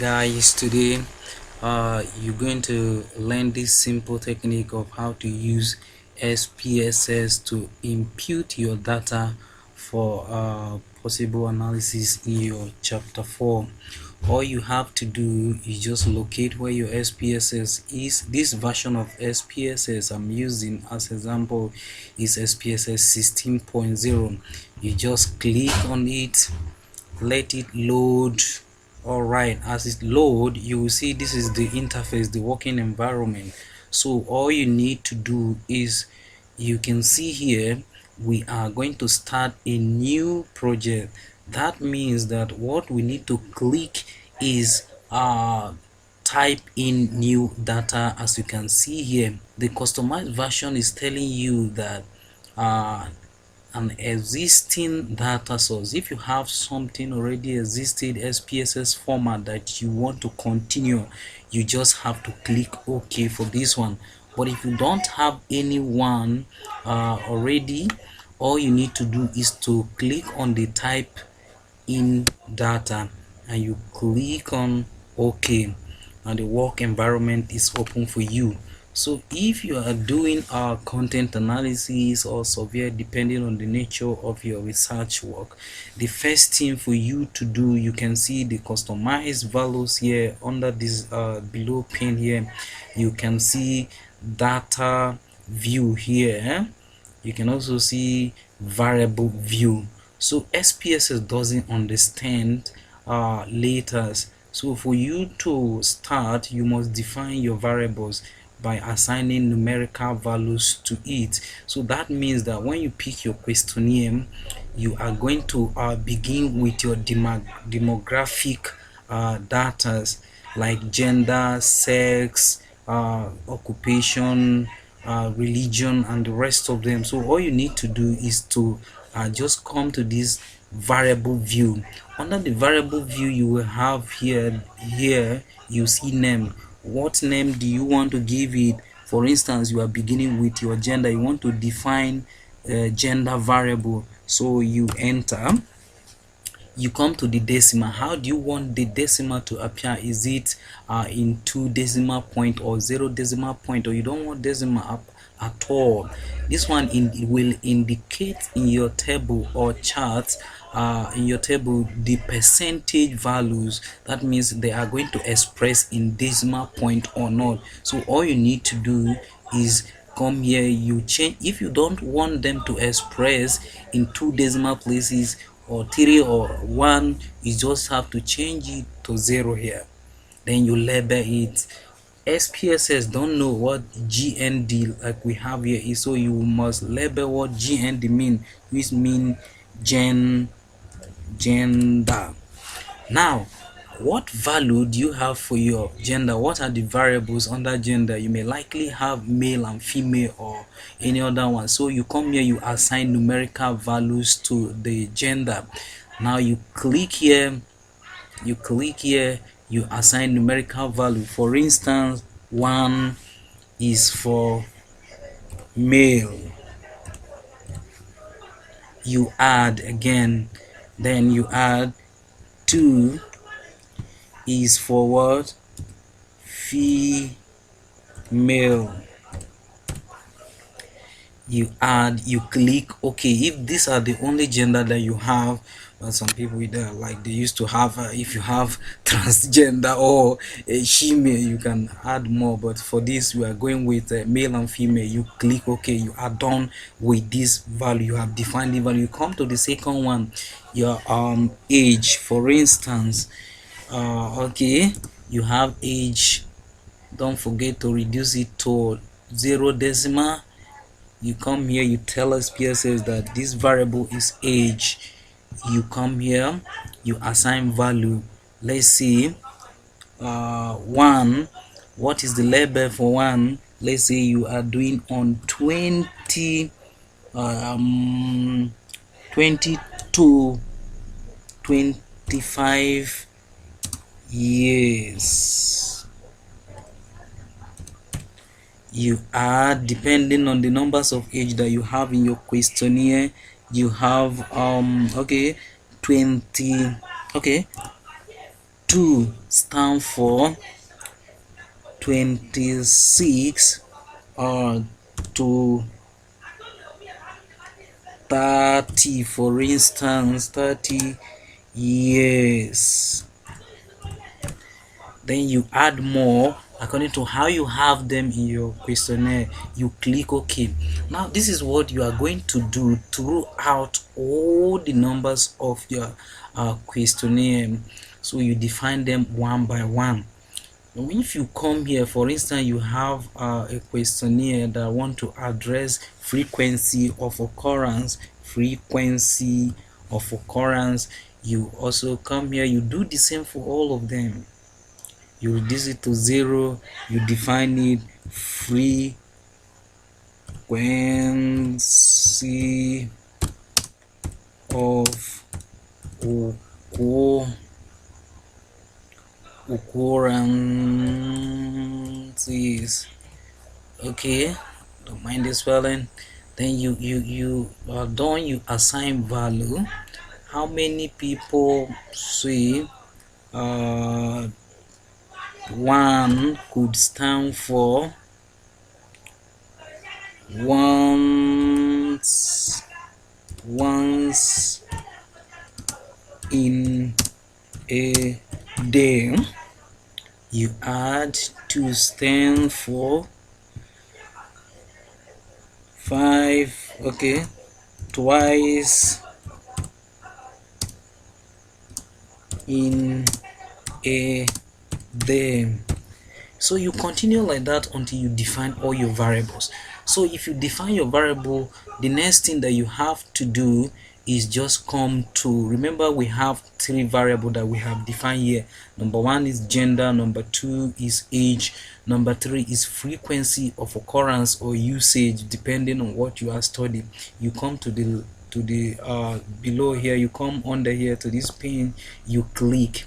guys, today you're going to learn this simple technique of how to use spss to impute your data for possible analysis in your chapter 4. All you have to do is just locate where your spss is. This version of spss I'm using as example is spss 16.0. You just click on it, let it load. All right, as it load, you will see this is the interface, the working environment. So all you need to do is, you can see here, we are going to start a new project. That means that what we need to click is type in new data. As you can see here, the customized version is telling you that an existing data source. If you have something already existed spss format that you want to continue, you just have to click OK for this one. But if you don't have anyone already, all you need to do is to click on the type in data and you click on OK, and the work environment is open for you. So if you are doing content analysis or survey, depending on the nature of your research work, the first thing for you to do, you can see the customized values here under this below pane here. You can see data view here. You can also see variable view. So spss doesn't understand letters. So for you to start, you must define your variables by assigning numerical values to it. So that means that when you pick your questionnaire, you are going to begin with your demographic data like gender, sex, occupation, religion, and the rest of them. So all you need to do is to just come to this variable view. Under the variable view, you will have here you see name. What name do you want to give it? For instance, you are beginning with your gender, you want to define gender variable, so you enter, you come to the decimal. How do you want the decimal to appear? Is it in 2 decimal point or 0 decimal point, or you don't want decimal up at all? This one will indicate in your table or chart, in your table, the percentage values. That means they are going to express in decimal point or not. So all you need to do is come here, you change. If you don't want them to express in 2 decimal places or 3 or 1, you just have to change it to 0 here. Then you label it. spss don't know what GND like we have here is, so you must label what GND mean, which mean gender. Now, what value do you have for your gender? What are the variables under gender? You may likely have male and female or any other one. So you come here, you assign numerical values to the gender. Now you click here, you assign numerical value. For instance, 1 is for male. You add again, then you add 2 is for what? Female. You add, you click OK. If these are the only gender that you have, some people with like they used to have, if you have transgender or a female, you can add more, but for this we are going with male and female. You click OK, you are done with this value. You have defined the value. You come to the second one, your age. For instance, okay, you have age. Don't forget to reduce it to 0 decimal. You come here, you tell spss that this variable is age. You come here, you assign value. Let's see, 1. What is the label for 1? Let's say you are doing on 20 to 25 years. You add, depending on the numbers of age that you have in your questionnaire, you have okay, 20, okay, 2 stand for 26 to 30, for instance 30 years. Then you add more according to how you have them in your questionnaire. You click OK. Now this is what you are going to do throughout all the numbers of your questionnaire. So you define them one by one. If you come here, for instance, you have a questionnaire that want to address frequency of occurrence, you also come here, you do the same for all of them. You reduce it to 0, you define it, frequency of occurrences. Okay, don't mind the spelling. Then you are done, you assign value. How many people say 1 could stand for once in a day. You add to stand for 5. Okay, twice in a day. So you continue like that until you define all your variables. So if you define your variable, the next thing that you have to do is just come to, remember we have 3 variables that we have defined here. Number 1 is gender, number 2 is age, number 3 is frequency of occurrence or usage, depending on what you are studying. You come to the below here, you come under here to this pane, you click.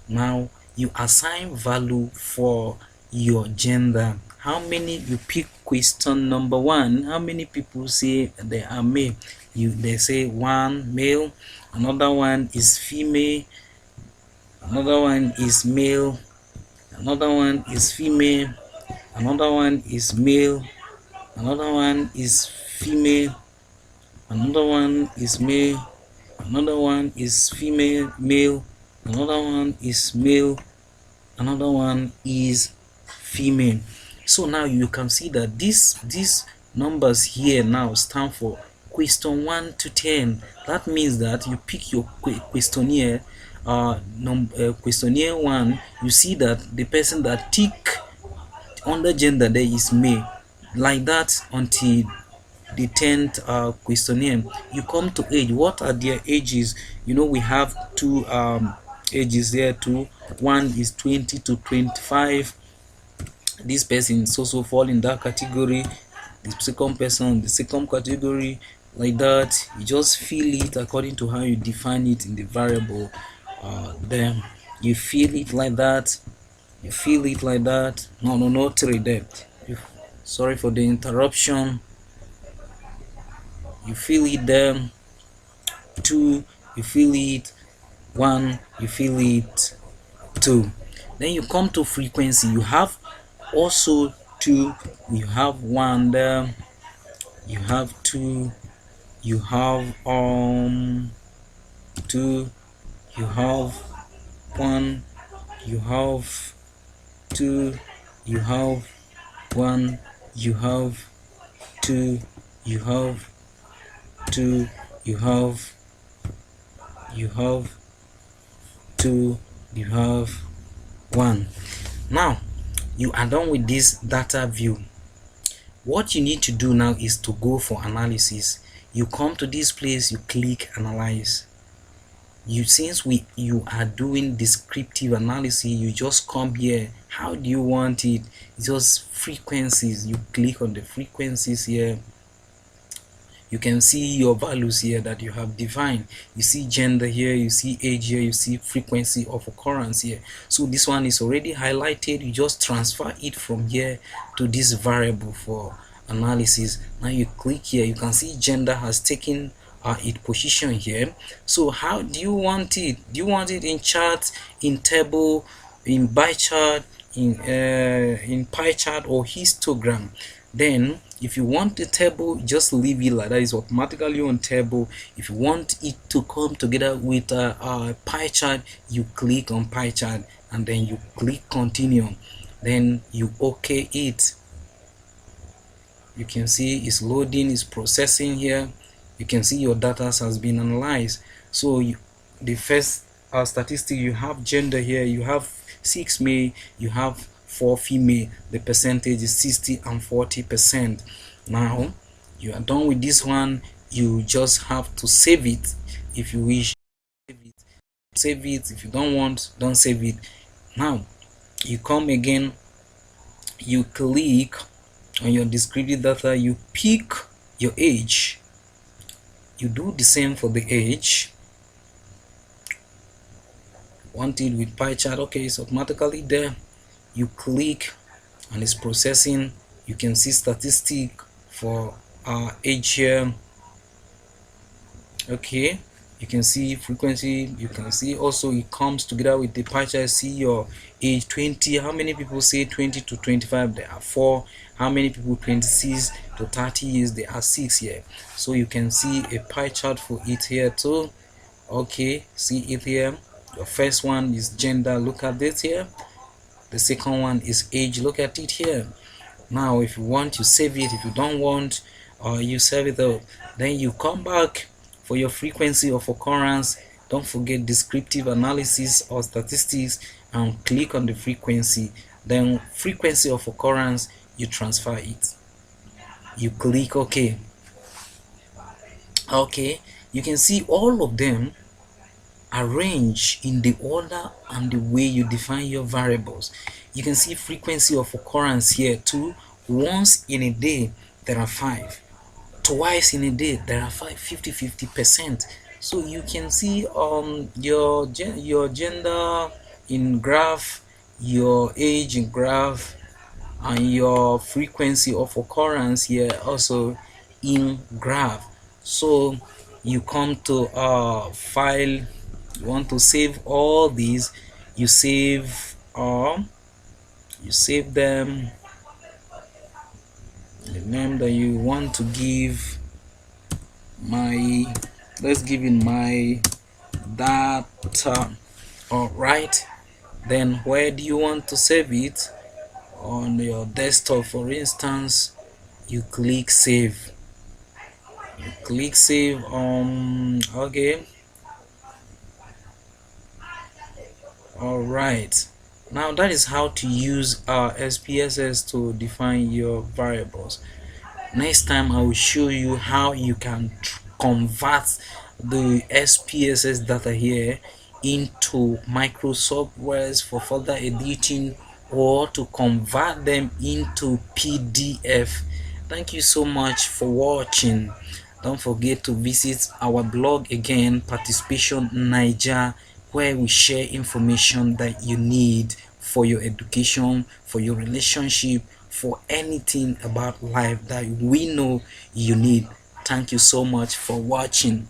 Now you assign value for your gender. How many? You pick question number 1. How many people say they are male? They say 1 male, another one is female, another one is male, another one is female, another one is male, another one is female, another one is male, another one is female, male, another one is male, another one is female. So now you can see that these numbers here now stand for question 1 to 10. That means that you pick your questionnaire, questionnaire 1, you see that the person that tick under gender there is male, like that until the 10th questionnaire. You come to age. What are their ages? We have 2 ages there too. One is 20 to 25. This person also fall in that category. The second person, the second category, like that. You just fill it according to how you define it in the variable. Then you fill it like that. You fill it like that. No, 3 there. Sorry for the interruption. You fill it there. 2, you fill it. 1, you fill it. 2. Then you come to frequency. You have also 2, you have 1 there, you have 2, you have 2, you have 1, you have 2, you have 1, you have 2, you have 2, you have 2, you have 1. Now you are done with this data view. What you need to do now is to go for analysis. You come to this place, you click analyze. Since you are doing descriptive analysis, you just come here. How do you want it? It's just frequencies. You click on the frequencies here. You can see your values here that you have defined. You see gender here, you see age here, you see frequency of occurrence here. So this one is already highlighted. You just transfer it from here to this variable for analysis. Now you click here, you can see gender has taken its position here. So how do you want it? Do you want it in chart, in table, in bar chart, in pie chart, or histogram? Then if you want the table, just leave it like that. It's automatically on table. If you want it to come together with a pie chart, you click on pie chart and then you click continue, then you okay it. You can see it's loading, it's processing here. You can see your data has been analyzed. So the first statistic, you have gender here, you have 6 male, you have 4 female. The percentage is 60 and 40%. Now you are done with this one. You just have to save it. If you wish, save it. If you don't want, don't save it. Now you come again, you click on your descriptive data, you pick your age, you do the same for the age. Want it with pie chart? Okay, it's automatically there. You click and it's processing. You can see statistic for age here. Okay, you can see frequency. You can see also it comes together with the pie chart. See your age 20. How many people say 20 to 25? There are 4. How many people 26 to 30 years? There are 6 here. So you can see a pie chart for it here too. Okay, see it here. Your first one is gender. Look at this here. The second one is age. Look at it here. Now if you want, you save it. If you don't want, you save it up. Then you come back for your frequency of occurrence. Don't forget descriptive analysis or statistics and click on the frequency. Then frequency of occurrence, you transfer it. You click OK. Okay, you can see all of them arranged in the order and the way you define your variables. You can see frequency of occurrence here too. Once in a day there are 5, twice in a day there are 5, 50%. So you can see your gender in graph, your age in graph, and your frequency of occurrence here also in graph. So you come to file, you want to save all these, you save them, the name that you want to give. Let's give it my data. All right, then where do you want to save it? On your desktop, for instance. You click save. Okay. All right, now that is how to use SPSS to define your variables. Next time I will show you how you can convert the SPSS data here into Microsoft Words for further editing, or to convert them into PDF. Thank you so much for watching. Don't forget to visit our blog again, Participation Niger, where we share information that you need for your education, for your relationship, for anything about life that we know you need. Thank you so much for watching.